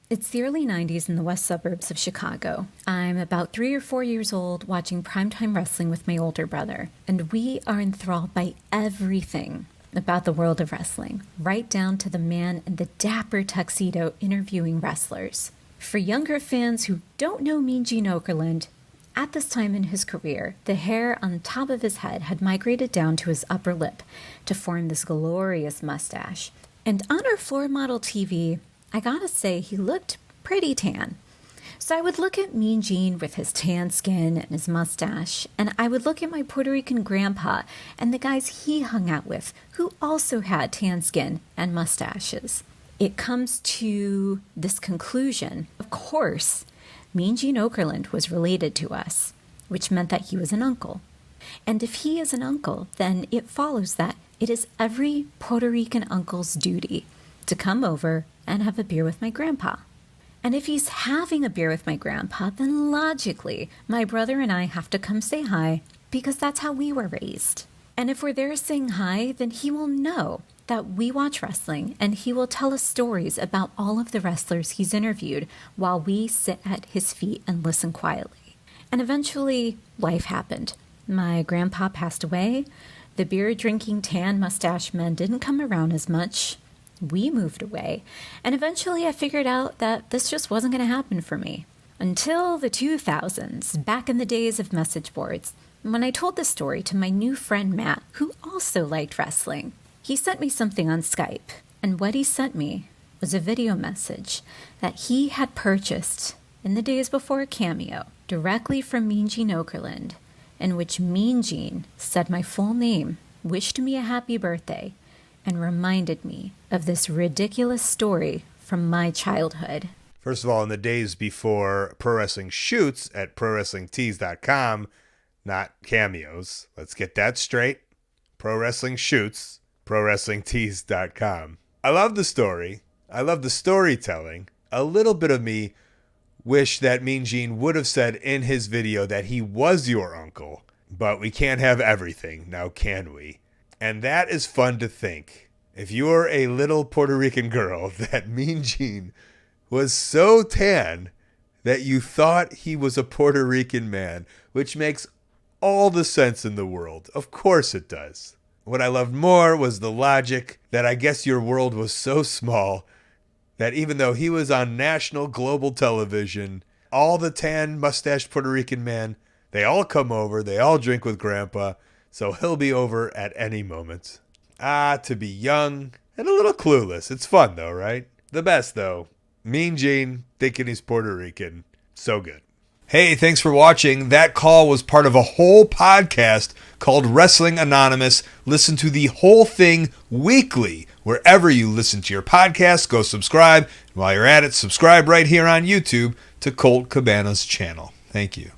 It's the early 90s in the west suburbs of Chicago. I'm about 3 or 4 years old watching primetime wrestling with my older brother, and we are enthralled by everything about the world of wrestling, right down to the man in the dapper tuxedo interviewing wrestlers. For younger fans who don't know Mean Gene Okerlund, at this time in his career, the hair on the top of his head had migrated down to his upper lip to form this glorious mustache. And on our floor model TV, I gotta say, he looked pretty tan. So I would look at Mean Gene with his tan skin and his mustache, and I would look at my Puerto Rican grandpa and the guys he hung out with, who also had tan skin and mustaches. It comes to this conclusion. Of course, Mean Gene Okerlund was related to us, which meant that he was an uncle. And if he is an uncle, then it follows that it is every Puerto Rican uncle's duty to come over and have a beer with my grandpa. And if he's having a beer with my grandpa, then logically, my brother and I have to come say hi because that's how we were raised. And if we're there saying hi, then he will know that we watch wrestling and he will tell us stories about all of the wrestlers he's interviewed while we sit at his feet and listen quietly. And eventually, life happened. My grandpa passed away. The beer-drinking tan mustache men didn't come around as much. We moved away, and eventually I figured out that this just wasn't going to happen for me. Until the 2000s, back in the days of message boards, when I told this story to my new friend Matt, who also liked wrestling. He sent me something on Skype, and what he sent me was a video message that he had purchased in the days before a Cameo, directly from Mean Gene Okerlund, in which Mean Gene said my full name, wished me a happy birthday, and reminded me of this ridiculous story from my childhood. First of all, in the days before pro wrestling shoots at prowrestlingtees.com, not cameos. Let's get that straight. Pro wrestling shoots, prowrestlingtees.com. I love the story. I love the storytelling. A little bit of me wish that Mean Gene would have said in his video that he was your uncle, but we can't have everything, now can we? And that is fun to think. If you're a little Puerto Rican girl, that Mean Gene was so tan that you thought he was a Puerto Rican man, which makes all the sense in the world. Of course it does. What I loved more was the logic that I guess your world was so small that even though he was on national global television, all the tan mustached Puerto Rican men, they all come over, they all drink with Grandpa, so he'll be over at any moment. Ah, to be young and a little clueless. It's fun though, right? The best though. Mean Gene thinking he's Puerto Rican. So good. Hey, thanks for watching. That call was part of a whole podcast called Wrestling Anonymous. Listen to the whole thing weekly. Wherever you listen to your podcast, go subscribe. And while you're at it, subscribe right here on YouTube to Colt Cabana's channel. Thank you.